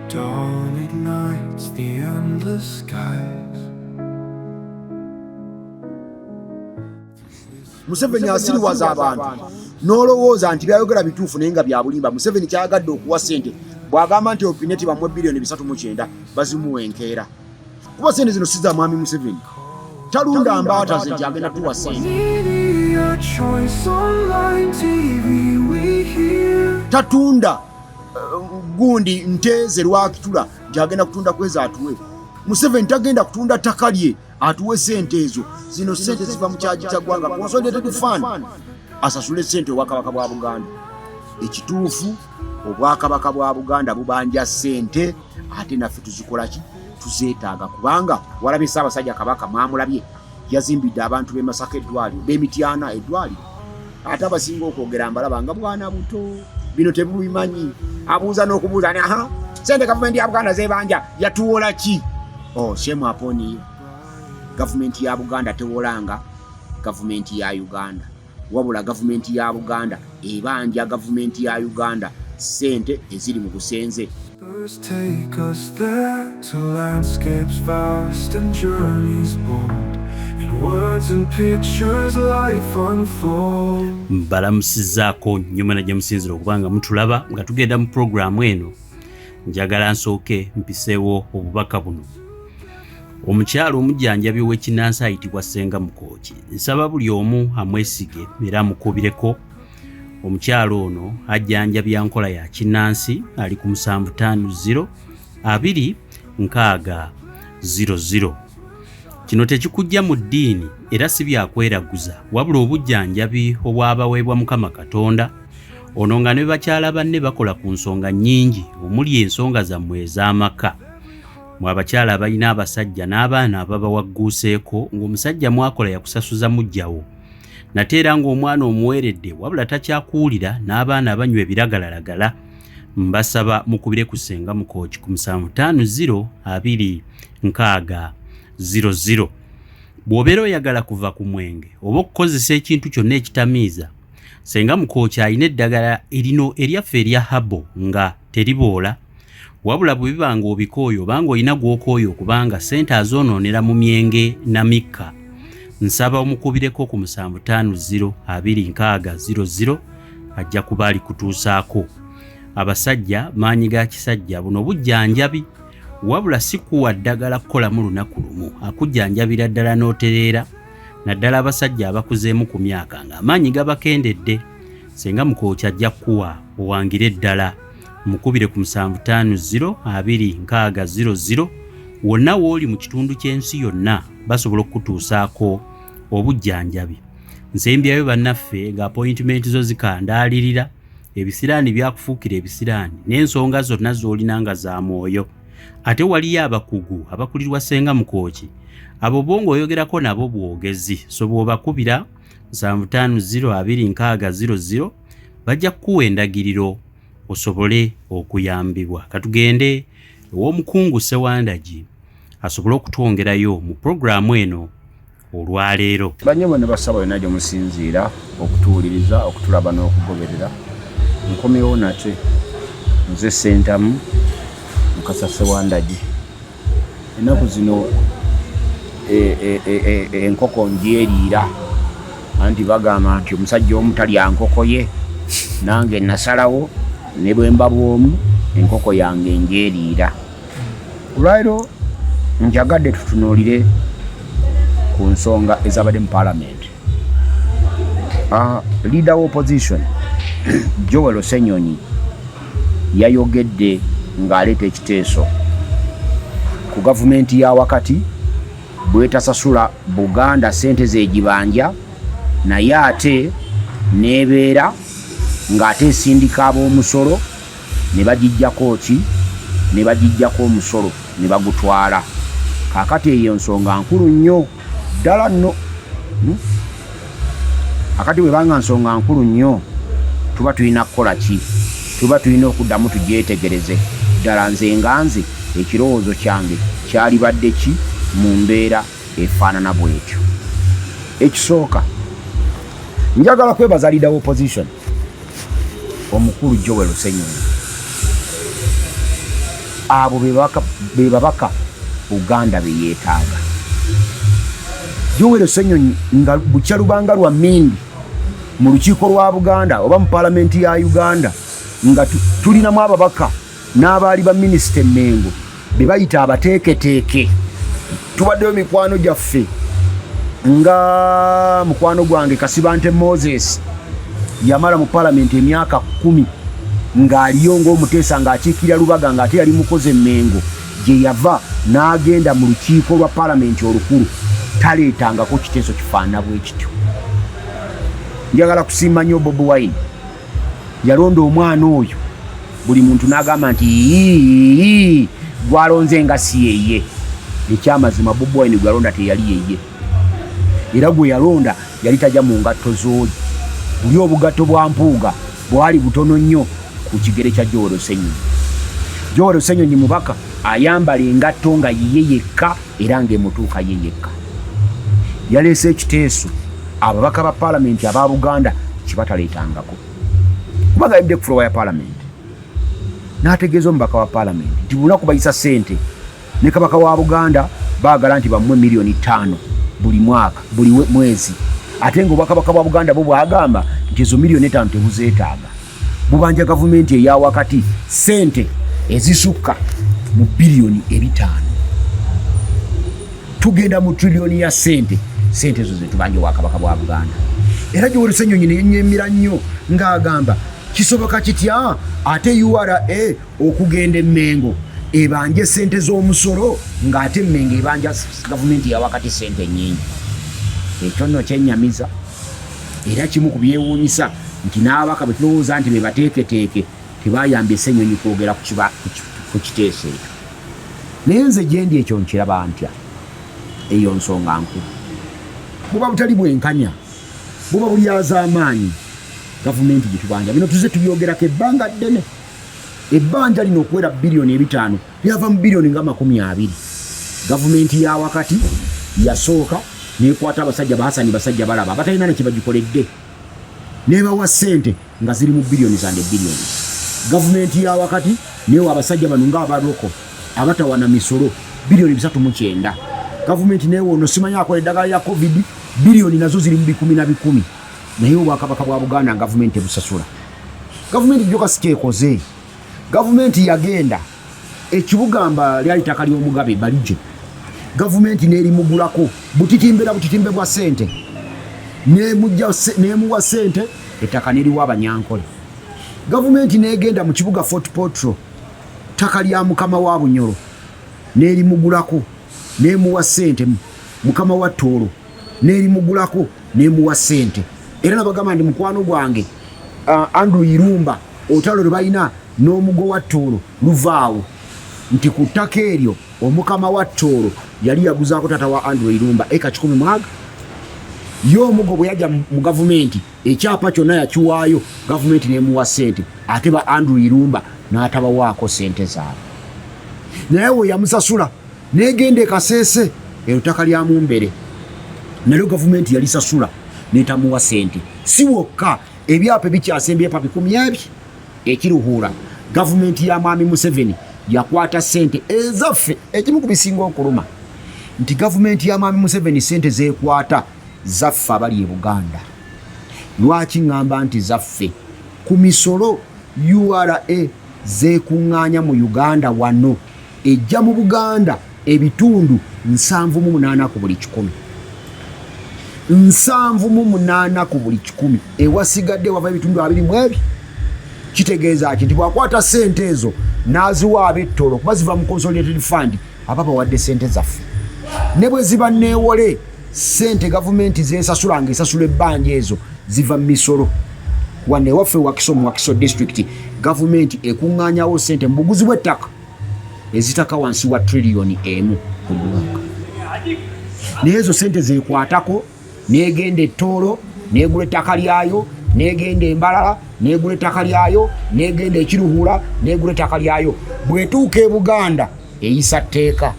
dawn ignites the endless skies. Museveni asiriwaza abantu n'olowooza nti byayogera bituufu naye nga bya bulimba. Museveni kyagadde okuwa ssente bw'agamba nti opineti bamwe bilioni 3.9 bazimuwa enkeera. Kuba ssente zino si za mwami Museveni. Talunda mbaata ze nti agenda tuwa ssente. Tatunda gundi nteze lwakitula nti agenda kutunda kweza atuwe. Museveni tagenda kutunda ttaka lye atuwe ssente ezo. Zino ssente ziva mu kyaji kya ggwanga Consolidated Fund asasule ssente Obwakabaka bwa Buganda. Ekituufu Obwakabaka bwa Buganda bubanja ssente ate naffe tuzikola ki? Tuzeetaaga kubanga walabye Ssaabasajja Kabaka mwamulabye yazimbidde abantu b'e Masaka eddwaliro b'Emityana eddwaliro. Ate abasinga okwogera mbalaba nga bwana buto bino tebubimanyi. Abuuza n'okubuuza ni ssente gavumenti ya Buganda zebanja yatuwola ki? Shame upon you. Gavumenti ya Buganda tewolanga gavumenti ya Uganda. Wabula gavumenti ya Buganda ebanja gavumenti ya Uganda ssente eziri mu busenze. Take us there to landscapes vast and journeys bold. In words and pictures life unfolds. Mbalamusizaako nyuma na jamusinziro okubanga mutulaba nga tugenda mu programu eno. Njagala nsooke mpiseewo obubaka buno. Omukyalo omujjanjabi w'ekinnansi ayitibwa Ssenga Mukooki. Nsaba buli omu amwesige era amukubireko. Omukyalo ono ajjanjabya nkola ya kinnansi ali ku 750 26000. Kino tekikujja mu ddiini era si byakweraguza wabula obujjanjabi obwabaweebwa Mukama Katonda. Ono nga ne bakyala banne bakola ku nsonga nnyingi omuli ensonga zammwe ez'amaka. Mwe abakyala balina abasajja n'abaana ababawagguuseeko ng'omusajja mwakola yakusasuza mujjawo. Nate era ng'omwana omuweeredde wabula takyakuwulira n'abaana banywa ebiragalalagala. Mbasaba mukubire ku Ssenga Mukooki ku 750 26000. Bw'obeera oyagala kuva ku mwenge oba okukozesa ekintu kyonna ekitamiiza, Ssenga Mukooki alina eddagala erino eryaffe erya habo nga teriboola. Wabula bwe biba ng'obikooyo obanga olina gw'okooyo kubanga ssente azoonoonera mu myenge na mikka. Nsaba omukubireko ku 750 26000 ajja kuba ali kutuusaako. Abasajja maanyi ga kisajja buno bujjanjabi wabula si kuwa ddagala kukolamu lunaku lumu. Akujjanjabira ddala n'otereera naddala abasajja abakuzeemu ku myaka ng'amaanyi gabakendedde. Ssenga Mukooki ajja kuwa owangire ddala. Mukubire ku 750 26000 wonna w'oli mu kitundu ky'ensi yonna basobola okutuusaako obujjanjabi. Nsembyayo bannaffe nga appointment zo zikandaalirira, ebisiraani byakufuukira ebisiraani n'ensonga zonna z'olina nga za mwoyo. Ate waliyo abakugu abakulirwa Ssenga Mukooki, abo bo ng'oyogerako nabo bwogezi. So bw'obakubira 750 26000 bajja kukuwa endagiriro osobole okuyambibwa. Katugende ew'omukungu Ssewandagi asobole okutwongerayo mu programu eno olwaleero. Banyemo ne basaba yonna gye musinziira okutuwuliriza okutulaba n'okugoberera. Nkomyewo nate nze Ssentamu Mukasa Ssewandagi. Ennaku zino enkoko ngyeriira anti bagamba nti omusajja omu talya nkoko ye. Nange nasalawo ne bwe mba bw'omu enkoko yange ngyeriira. Olwaleero njagadde tutunuulire ku nsonga ezabadde mu Parliament. Leader of opposition Joel Osenyonyi yayogedde ng'aleeta ekiteeso ku gavumenti ya wakati bwetasasula Buganda ssente z'egibanja naye ate n'ebeera ng'ate esindika ab'omusolo ne bagijjako ki ne bagijjako omusolo ne bagutwala. Kaakati eyo nsonga nkulu nnyo ddala nno. Akati bwe banga nsonga nkulu nnyo tuba tulina kukola ki? Tuba tulina okuddamu tugyetegereze. Ddala nze nga nze ekirowoozo kyange kyalibadde ki mu mbeera efaanana bw'etyo. Ekisooka njagala kwebaza leader of opposition omukulu Joel Osenyonyi. abo be babaka Uganda be yeetaaga. Yoweri Ssenyonyi nga bukya lubanga lwa Mindi mu lukiiko lwa Buganda oba mu paalamenti ya Uganda nga tulinamu ababaka n'abaali ba minisita Mengo be bayita abateeketeeke. Tubaddeyo mikwano gyaffe nga mukwano gwange Kasibante Moses yamala mu paalamenti emyaka 10 ng'aliyo ng'omuteesa ng'akiikirira Lubaga ng'ate yali mukozi Mengo gye yava n'agenda mu lukiiko lwa paalamenti olukulu taleetangako kiteeso kifaanana bwe kityo. Njagala kusiima nnyo Bobi Wine yalonda omwana oyo buli muntu n'agamba nti gwalonze nga si yeye. Ekyamazima Bobi Wine gwalonda teyali yeye era gwe yalonda yali tajja mu ngatto z'oli. Buli obugatto bwa mpuuga bwali butono nnyo ku kigere kya Yoweri Ssenyonyi. Yoweri Ssenyonyi mubaka ayambala engatto nga yiye yekka era ng'emutuuka ye yekka. Yaleese ekiteeso ababaka ba paalamenti aba Buganda kibataleetangako. Kubaga yabidde ku floor ya paalamenti n'ategeeza omubaka wa paalamenti nti bunaku bayisa ssente ne kabaka wa Buganda baagala nti bamuwe $5,000,000 buli mwaka buli mwezi, ate ng'obwakabaka bwa Buganda bo bwagamba nti ezo $5,000,000 tebuzeetaaga. Bubanja gavumenti eya wakati ssente ezisukka mu $5,000,000,000. Tugenda mu trillioni ya ssente ezo zetubanja obwakabaka bwa Buganda. Era Yoweri Ssenyonyi ne yennyemera nnyo ng'agamba kisoboka kitya ate URA okugenda Mengo ebanje ssente z'omusolo ng'ate Mengo ebanja gavumenti ya wakati ssente nnyingi. Ekyo nno kyennyamiza era kimu ku byewuunyisa nti n'ababaka bwe tulowooza nti be bateeketeeke tebayambye Ssenyonyi kwogera ku kiteeso ekyo. Naye nze gye ndi ekyo nkiraba ntya. Eyo nsonga nkulu. Buba butali bwenkanya, buba bulyaza amaanyi gavumenti gye tubanja. Bino tuze tubyogerako ebbanga ddene. Ebbanja lino okuwera $5,000,000 lyava mu $20 nga 20. Gavumenti ya wakati yasooka n'ekwata abasajja ba Hassan basajja balaba abatalina ne kye bagikoledde n'ebawa ssente nga ziri mu $billions and billions. Gavumenti ya wakati neewa abasajja bano ng'abaloko abatawana misolo $309. Gavumenti neewa ono simanyi akola eddagala lya COVID $billions nazo ziri mu 10 naye obwakabaka bwa Buganda gavumenti ebusasula. Gavumenti gyoka si kyekoze. Gavumenti yagenda ekibugamba lyali ttaka ly'omugabe balijje. Gavumenti n'erimugulako butitimbe bwa ssente n'emuwa ssente ettaka n'eriwa Abanyankole. Gavumenti n'egenda mu kibuga Fort Portal ttaka lya mukama wa Bunyoro n'erimugulako n'emuwa ssente. Mukama wa Tooro n'erimugulako n'emuwa ssente. Era nabagamba ndi mukwano gwange Andrew Irumba otalo lwe balina n'omugo wa Tooro luvaawo nti ku ttaka eryo omukama wa Tooro yali yaguzaako tata wa Andrew Irumba eka 10 mwaga. Yo omugo bwe yajja mu gavumenti ekyapa kyonna yakiwaayo gavumenti n'emuwa ssente ate ba Andrew Irumba n'atabawaako ssente zaabwe. Naye we yamusasula n'egenda Kaseese ettaka lya Mumbere nalyo gavumenti yalisasula n'etamuwa ssente. Si wokka ebyapa bikyasembye ebyapa 10 ekiruhuura gavumenti ya Mwami Museveni yakwata ssente ezaffe. Ekimu ku bisinga okuluma nti gavumenti ya Mwami Museveni ssente zeekwata zaffe abali e Buganda. Lwaki ngamba nti zaffe? Ku misolo URA zeekuŋŋaanya mu Uganda wano ejja mu Buganda ebitundu 78 ku buli 100. 78 ku buli 100. Ewasigadde wava ebitundu 20 kitegeeza nti bwakwata ssente ezo n'aziwa ab'ettolo kuba ziva mu Consolidated Fund ababa wadde ssente zaffe. Ne bwe ziba neewole ssente gavumenti zeesasula ng'esasula ebbanja ezo ziva mu misolo. Wane waffe Wakiso mu Wakiso District gavumenti ekuŋŋaanyawo ssente mu buguzi bw'ettaka ezitaka wansi wa trillioni 1 ku mwaka. Naye ezo ssente zeekwatako n'egenda Tooro n'egula ettaka lyayo n'egenda Embalala n'egula ettaka lyayo n'egenda Ekiruhuura n'egula ettaka lyayo. Bwetuuka e Buganda eyisa tteeka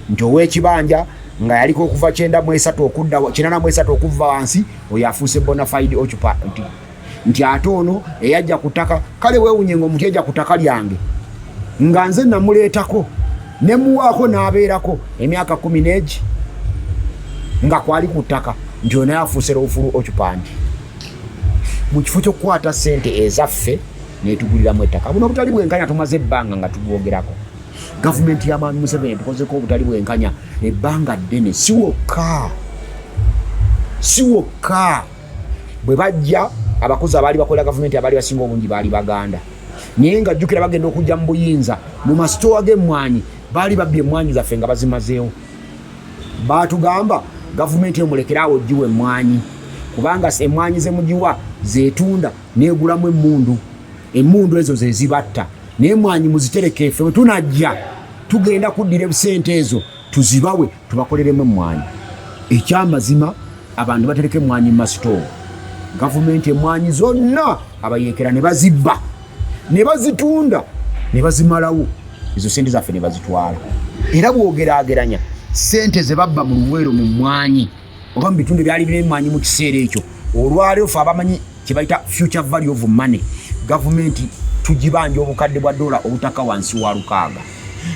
nti ow'ekibanja nga yaliko okuva 93 okuva wansi oyo afuuse bona fide occupant nti ate ono eyajja ku ttaka kale weewunye ng'omuntu yajja ku ttaka lyange nga nze namuleetako ne muwaako n'abeerako emyaka 10 n'egi nga kwali ku ttaka nti ono yafuuse lawful occupant mu kifo ky'okukwata ssente ezaffe netuguliramu ettaka. Buno obutali bwenkanya tumaze ebbanga nga tubwogerako. Gavumenti ya Mwami Museveni tukozeko obutali bwenkanya ebbanga ddene. Si wokka bwe bajja abakozi abaali bakolera gavumenti abaali basinga obungi baali Baganda, naye nga jjukira bagenda okujja mu buyinza mu masitowa g'emmwanyi baali babbye emmwanyi zaffe nga bazimazeewo. Baatugamba gavumenti emulekeraawo oggiwa emmwanyi kubanga emmwanyi ze mugiwa zeetunda neegulamu emmundu ezo ze zibatta, naye emmwanyi muzitereke ffe bwe tunajja tugenda kuddira ssente ezo tuzibawe tubakoleremu emmwanyi. Ekyamazima abantu batereka emmwanyi mu masitowa, gavumenti emmwanyi zonna abayeekera ne bazibba ne bazitunda ne bazimalawo, ezo ssente zaffe ne bazitwala. Era bw'ogeraageranya ssente ze babba mu Luweero mu mmwanyi oba mu bitundu byali birina emmwanyi mu kiseera ekyo, olwaleero ffe abamanyi kye bayita future value of money, gavumenti tugibanja obukadde bwa dola obutaka wansi wa 600.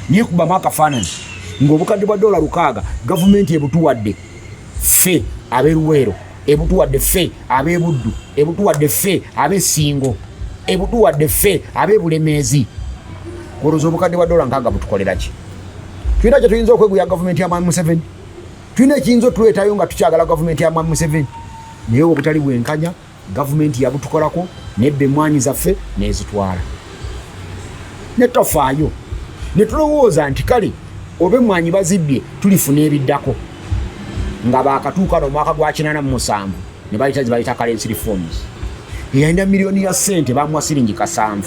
Niye kubamu akafaananyi ng'obukadde bwa dola 600 gavumenti ebutuwadde ffe ab'e Luweero, ebutuwadde ffe ab'e Buddu, ebutuwadde ffe ab'e Ssingo, ebutuwadde ffe ab'e Bulemeezi. Olowooza obukadde bwa dola 600 butukolera ki? Tulina kye tuyinza okweguya gavumenti ya Mwami Museveni? Tulina ekiyinza otuleetayo nga tukyagala gavumenti ya Mwami Museveni? Naye obutali bwenkanya gavumenti yabutukolako nebba emmwanyi zaffe n'ezitwala. Ne tofaayo ne tulowooza nti kale oba emmwanyi bazibbye tulifuna ebiddako, nga baakatuuka no mwaka gwa 87 ne bayita currency reforms. Eyalina miliyoni ya ssente bamuwa siringi 7.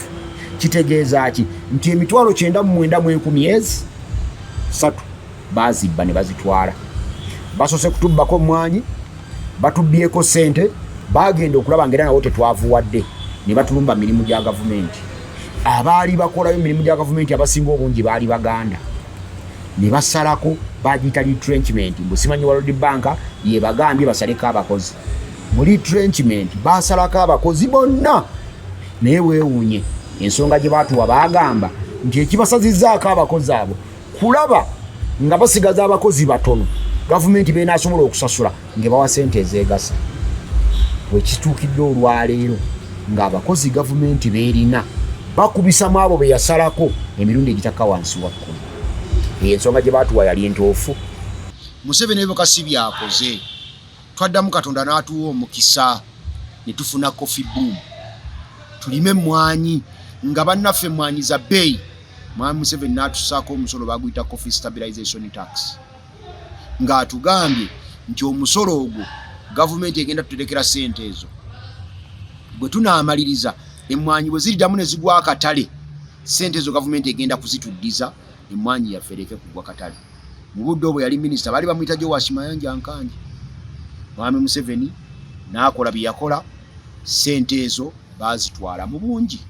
Kitegeeza ki? Nti emitwalo 99,3 bazibba ne bazitwala. Basose kutubbako emmwanyi, batubbyeko ssente, bagenda okulaba ngera nawo tetwavuwadde ne batulumba mirimu gya gavumenti. Abaali bakolayo emirimu gya gavumenti abasinga obungi baali Baganda, ne basalako bagiyita retrenchment. Mbusimanyi World Bank ye bagambye basaleko abakozi mu retrenchment, basalako abakozi bonna. Naye weewuunye ensonga gye baatuwa bagamba nti ekibasazizzaako abakozi abo kulaba nga basigaza abakozi batono gavumenti beenasobola okusasula ngebawa ssente ezeegasa. Wekituukidde olwaleero ng'abakozi gavumenti beerina bakubisamu abo be yasalako emirundi egitaka wansi wa 10. Ensonga gye baatuwa yali entoofu. Museveni ebiboka si byakoze, twaddamu Katonda n'atuwa omukisa ne tufuna coffee boom, tulime emmwanyi nga bannaffe emmwanyi za bbeeyi. Mwami Museveni n'atusaako omusolo baguyita coffee stabilization tax, ng'atugambye nti omusolo ogwo gavumenti egenda tuterekera ssente ezo. Bwe tunaamaliriza emmwanyi bwe ziriddamu ne zigwa akatale, ssente ezo gavumenti egenda kuzituddiza emmwanyi yaffe ereke kugwa katale. Mu budde obwo yali minisita baali bamuyita Joash Mayanja Nkanje. Mwami Museveni n'akola bye yakola, ssente ezo baazitwala mu bungi.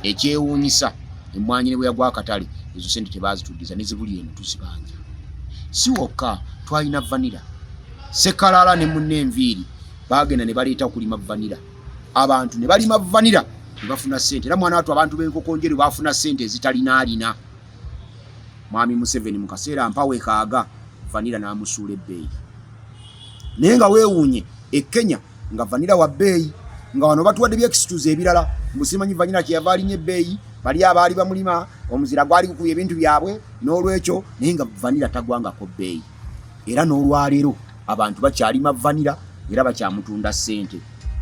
Ekyewuunyisa emmwanyi ne bwe yagwa akatale ezo ssente tebaazituddiza ne zibuli eno tuzibanja. Si wokka twalina vanira, Ssekalaala ne Munnenviiri bagenda ne baleeta okulima vanira. Abantu ne balima vanira ne bafuna ssente. Era mwana wattu abantu b'enkokonjeri baafuna ssente ezitalina. Mwami Museveni mu kaseera mpawe kaaga vanira n'amusuula ebbeeyi. Naye nga weewuunye e Kenya nga vanira wa bbeeyi, nga wano batuwadde byekisituzi ebirala. Musimanyi vanira kyeyava alinya ebbeeyi, bali abaali bamulima omuzira gwali gukubye ebintu byabwe n'olwekyo, naye nga vanira tagwangako bbeeyi. Era n'olwaleero abantu bakyalima vanira era bakyamutunda ssente.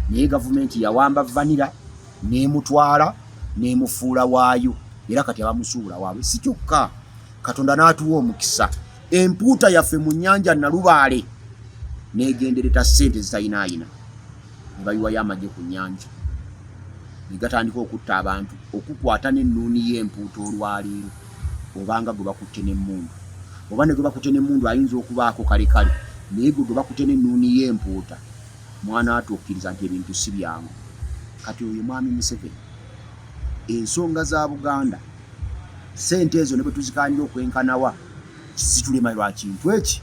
Naye gavumenti yawamba vanira n'emutwala n'emufuula waayo, era kati abamusuula waabwe. Si kyokka, Katonda n'atuwa omukisa. Empuuta yaffe mu nnyanja Nalubaale n'egendereta ssente zitalinaayina, ne bayiwayo amagye ku nnyanja ne gatandika okutta abantu, okukwata n'ennuuni y'empuuta olwaleero. Obanga gwe bakutte n'emmundu, oba ne gwe bakutte n'emmundu ayinza okubaako kale, naye gwe bakutte n'ennuuni y'empuuta, mwana ate okkiriza nti ebintu si byangu. Kati oyo Mwami Museveni, ensonga za Buganda, ssente ezo ne bwe tuzikaanira okwenkanawa zitulema lwa kintu eki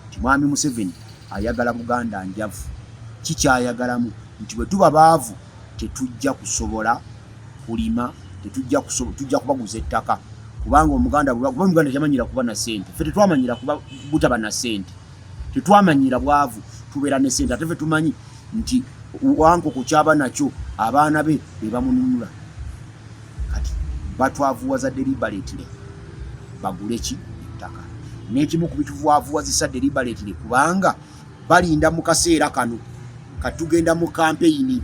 nti Mwami Museveni ayagala Buganda njavu. Kikyayagalamu nti bwe tuba baavu tetujja kusobola kulima, tujja kubaguza ettaka. kubanga omuganda yamanyira kuba na sente ffe tetwamanyira kuba butaba na sente tetwamanyira bwavu tubeera ne sente ate ffe tumanyi nti wankoko kyaba nakyo abaana be bebamununula kati batwavuwaza deliberately bagule ki ettaka n'ekimu ku bituvuwavuwazisa deliberately kubanga balinda mu kaseera kano katugenda mu kampeyini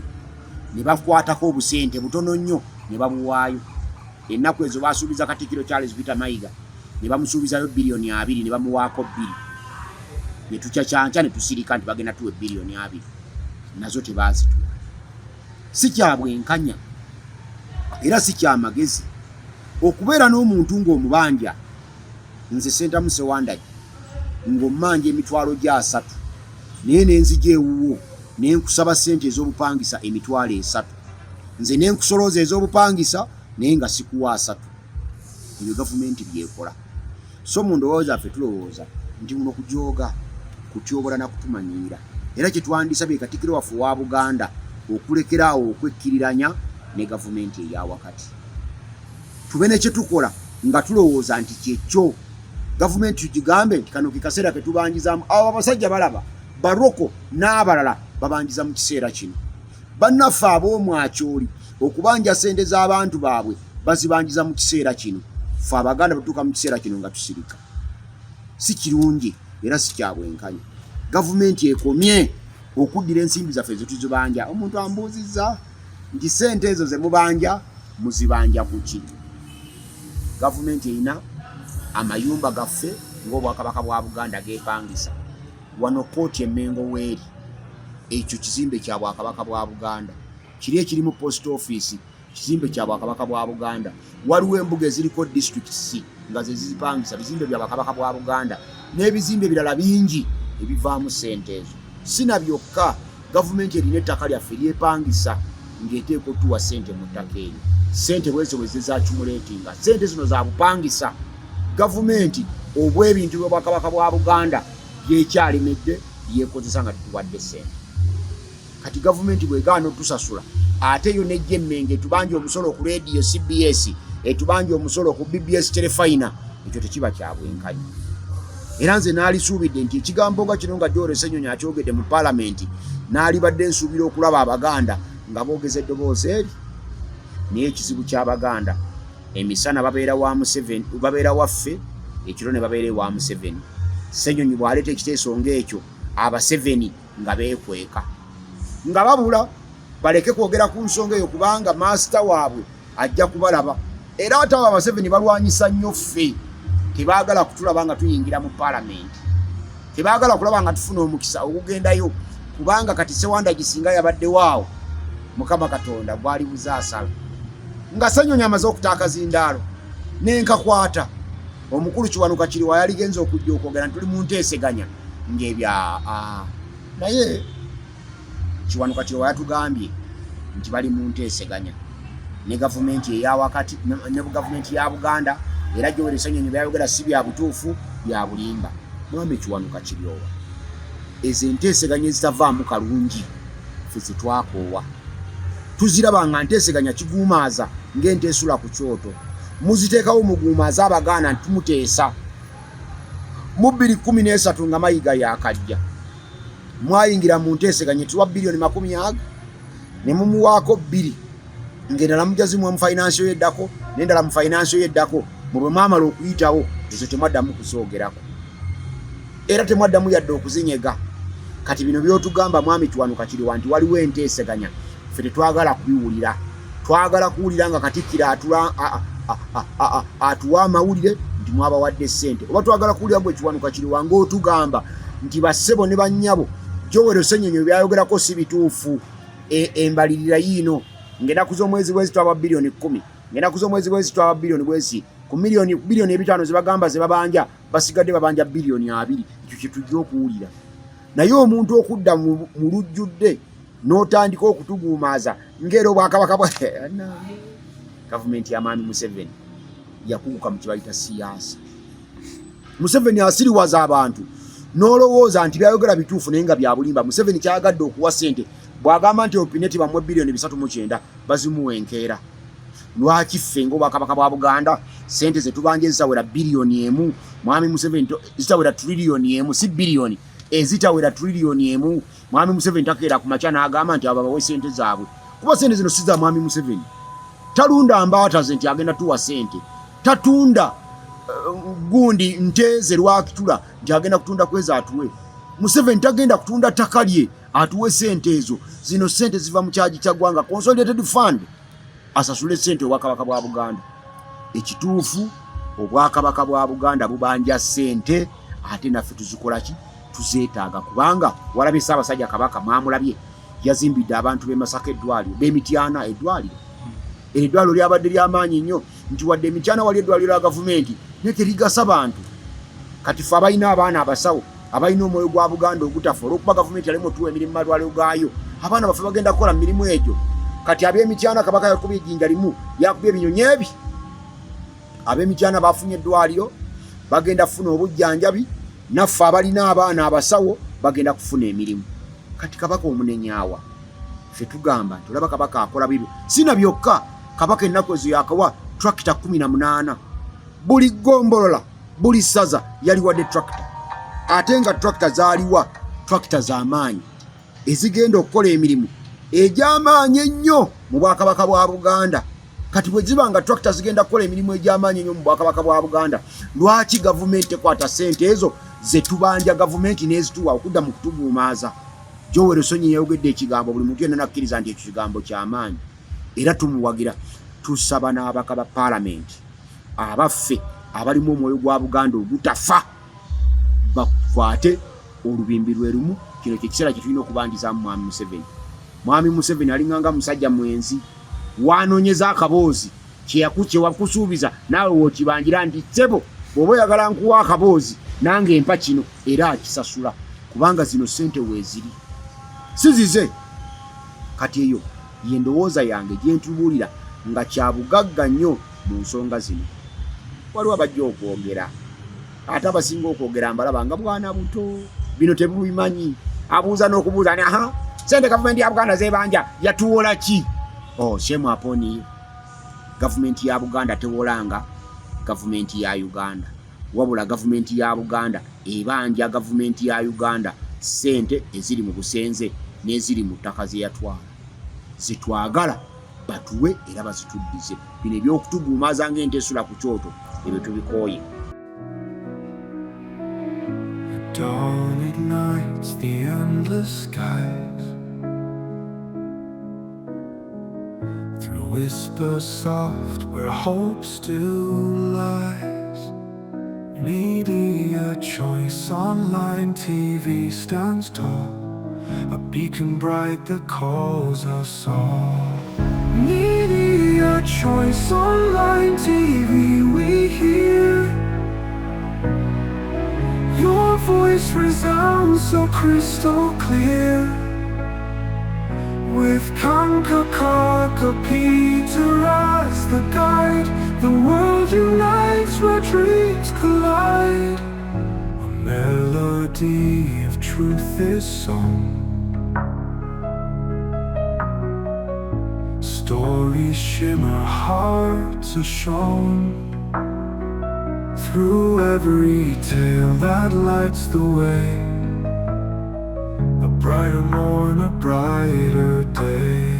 ne bakwatako obusente butono nnyo ne babuwaayo ennaku ezo basuubiza Katikkiro Charles Peter Mayiga ne bamusuubizayo biliyoni 2 ne bamuwaako 2 ne tukyakyanca ne tusirika nti bagenda tuwe biliyoni 2 nazo tebaazituwa. Si kyabwenkanya era si kyamagezi okubeera n'omuntu ng'omubanja nze Sentamu Ssewandagi ng'ommanja emitwalo gya 3 naye n'enzija ewuwo nenkusaba sente ez'obupangisa emitwalo 3 nze nenkusolooza ez'obupangisa naye nga sikuwa 3 ebyo gavumenti byekola. So mu ndowooza ffe tulowooza nti muno kujooga kutyobola na kutumanyiira era kyetwandisabye Katikkiro waffe wa Buganda okulekeraawo okwekkiriranya ne gavumenti eya wakati tube ne kyetukola nga tulowooza nti kyekyo gavumenti tugigambe nti kano kikaseera ketubanjizaamu abo abasajja balaba Baroko n'abalala babanjiza mu kiseera kino bannaffe ab'omwakyoli okubanja sente z'abantu baabwe bazibanjiza mu kiseera kino ffe Abaganda batuuka mu kiseera kino nga tusirika si kirungi era si kyabwenkanya. Gavumenti ekomye okuddira ensimbi zaffe zetuzibanja. Omuntu ambuuzizza nti sente ezo ze mubanja muzibanja kuki? Gavumenti erina amayumba gaffe ng'Obwakabaka bwa Buganda geepangisa wano kooti e Mengo weeri ekyo kizimbe kya Bwakabaka bwa Buganda kiri ekiri mu post office kizimbe kya Bwakabaka bwa Buganda waliwo embuga eziriko district C nga ze zipangisa bizimbe bya Bwakabaka bwa Buganda n'ebizimbe birala bingi ebivaamu sente ezo. Sina byokka gavumenti erina ettaka lyaffe lyepangisa ng'eteeka otuwa sente mu ttaka eryo sente bwezo bwe zizaacumulatinga sente zino za bupangisa. Gavumenti obw'ebintu by'Obwakabaka bwa Buganda byekyalemedde yeekozesa nga tutuwadde sente. Kati gavumenti bwegaana otusasula ate yo nejja emmenge etubanja omusolo ku radio CBS etubanja omusolo ku BBS Telefina ekyo tekiba kyabwenkanya. Era nze naalisuubidde nti ekigambo nga kino nga George Ssenyonyi akyogedde mu Paalamenti naalibadde nsuubira okulaba Abaganda nga boogeza eddoboozi eri naye ekizibu ky'Abaganda emisana babeera waffe ekiro ne babeera ewa Museveni. Ssenyonyi bw'aleeta ekiteeso ng'ekyo aba7 nga beekweka nga babula baleke kwogera ku nsonga eyo kubanga maasita waabwe ajja kubalaba era ate abo aba7 balwanyisa nnyo ffe tebaagala kutulaba nga tuyingira mu Paalamenti tebaagala kulaba nga tufuna omukisa okugendayo kubanga kati Ssewandagi singa yabaddewo awo Mukama Katonda gwali buzaasala nga Ssenyonyi amaze okutaakaza indaalo n'enkakwata omukulu Kiwanuka Kiriwa yaligenza okujja okwogera nti tuli mu nteeseganya ng'ebya naye Kiwanuka Kiriwa yatugambye nti bali mu nteeseganya ne gavumenti eya wakati ne gavumenti ya Buganda era George Ssenyonyi byayogera si bya butuufu bya bulimba. Mwami Kiwanuka Kiriwa ezo enteeseganya ezitavaamu kalungi ffe zitwakoowa tuziraba nga nteeseganya kiguumaaza ng'enteesula ku kyoto muziteekawo muguumaaza Abaganda nti tumuteesa. Mu 2013 nga Mayiga yakajja mwayingira mu nteeseganya tuwa biliyoni 40 ne mumuwaako 2 ng'endala mujazimu mu financial yeddako n'endala mu financial yeddako mu bwe mwamala okuyitawo ezo temwaddamu kuzoogerako era temwaddamu yadde okuzinyega. Kati bino by'otugamba Mwami Kiwanuka Kiriwa nti waliwo enteeseganya ffe tetwagala kubiwulira. Twagala kuwulira nga Katikkiro atuwa amawulire nti mwabawadde ssente oba twagala kuwulira gwe Kiwanuka Kiriwa ng'otugamba nti bassebo ne bannyabo George Ssenyonyi byayogerako si bituufu. Embalirira yiino ng'ennaku z'omwezi bwezi twaba biliyoni 10 ng'ennaku z'omwezi bwezi twaba biliyoni bwezi ku biliyoni 5 zebagamba ze babanja basigadde babanja biliyoni 2 ekyo kye tujja okuwulira. Naye omuntu okudda mu lujjudde n'otandika okutuguumaaza ng'era Obwakabaka bwa gavumenti ya Mwami Museveni yakuguka mu kibayita siyaasa. Museveni asiriwaza abantu n'olowooza nti byayogera bituufu naye nga bya bulimba. Museveni kyagadde okuwa sente bw'agamba nti Opineti bamwe biliyoni 3.9 bazimuwenkeera lwaki ffe ng'obwakabaka bwa Buganda sente ze tubanja ezitawera biliyoni emu, mwami Museveni ezitawera triliyoni emu, si biliyoni, ezitawera triliyoni emu. Mwami Museveni takeera ku makya n'agamba nti abo bawe sente zaabwe, kuba sente zino si za mwami Museveni. Talunda mbaata ze nti agenda tuwa sente, tatunda gundi nte ze lwakitula nti agenda kutunda kweza atuwe. Museveni tagenda kutunda ttaka lye atuwe sente ezo. Zino sente ziva mu kyaji kya ggwanga, Consolidated Fund, asasule sente obwakabaka bwa Buganda. Ekituufu obwakabaka bwa Buganda bubanja sente, ate naffe tuzikola ki? Tuzeetaaga, kubanga walabye Ssaabasajja Kabaka mwamulabye yazimbidde abantu b'e Masaka eddwaliro, b'Emityana eddwaliro. Eddwaliro lyabadde ly'amaanyi nnyo, nti wadde Emityana wali eddwaliro lya gavumenti naye terigasa bantu. Kati ffe abalina abaana abasawo abalina omwoyo gwa Buganda ogutafa olw'okuba gavumenti yalema otuwa emirimu mu malwaliro gaayo, abaana baffe bagenda kukola mu mirimu egyo. Kati ab'Emityana Kabaka yakubye ejjinja limu, yakubye ebinyonyi ebi. Ab'Emityana bafunye eddwaliro, bagenda kufuna obujjanjabi, naffe abalina abaana abasawo bagenda kufuna emirimu. Kati Kabaka omunenyaawa, ffe tugamba nti olaba Kabaka akola bibyo. Sina byokka, Kabaka ennaku ezo yakawa tractor 18. Buli gombolola, buli ssaza yaliwadde tractor. Ate nga tractor zaaliwa, tractor z'amaanyi ezigenda okukola emirimu egy'amaanyi ennyo mu Bwakabaka bwa Buganda. Kati bwe ziba nga tractor zigenda kukola emirimu egy'amaanyi ennyo mu Bwakabaka bwa Buganda, lwaki gavumenti ekwata sente ezo ze tubanja gavumenti n'ezituwa okudda mu kutuguumaaza? Joel Sonyi yayogedde ekigambo, buli muntu yenna nakkiriza nti ekyo kigambo ky'amaanyi, era tumuwagira. Tusaba n'ababaka ba Paalamenti abaffe abalimu omwoyo gwa Buganda ogutafa bakwate olubimbi lwe lumu. Kino kye kiseera kye tulina okubandizaamu mwami Museveni. Mwami Museveni alinganga musajja mwenzi, wanoonyeza akaboozi kye wakusuubiza naawe wookibanjira nti ssebo bw'oba oyagala nkuwa akaboozi nange empa kino, era akisasula, kubanga zino sente weeziri si zize. Kati eyo ye ndowooza yange gye ntubuulira nga kya bugagga nnyo mu nsonga zino. Waliwo abajja okwogera, ate abasinga okwogera mbalaba nga bwana buto, bino tebubimanyi. Abuuza n'okubuuza ni sente gavumenti ya Buganda zebanja yatuwola ki? Shame upon you. Gavumenti ya Buganda tewolanga gavumenti ya Uganda, wabula gavumenti ya Buganda ebanja gavumenti ya Uganda sente eziri mu busenze n'eziri mu ttaka ze yatwala. Zitwagala batuwe era bazituddize. Bino ebyokutuguumaaza ng'ente esula ku kyoto ebyo tubikooye. Dawn ignites the endless skies through whispers soft where hope still lies. Media choice, online TV stands tall, a beacon bright that calls us all. Media choice, online TV, we hear your voice resounds so crystal clear. With Kankakaka Peter as the guide, the world unites where dreams collide. A melody of truth is sung, stories shimmer, hearts are shown. Through every tale that lights the way, a brighter morn, a brighter day.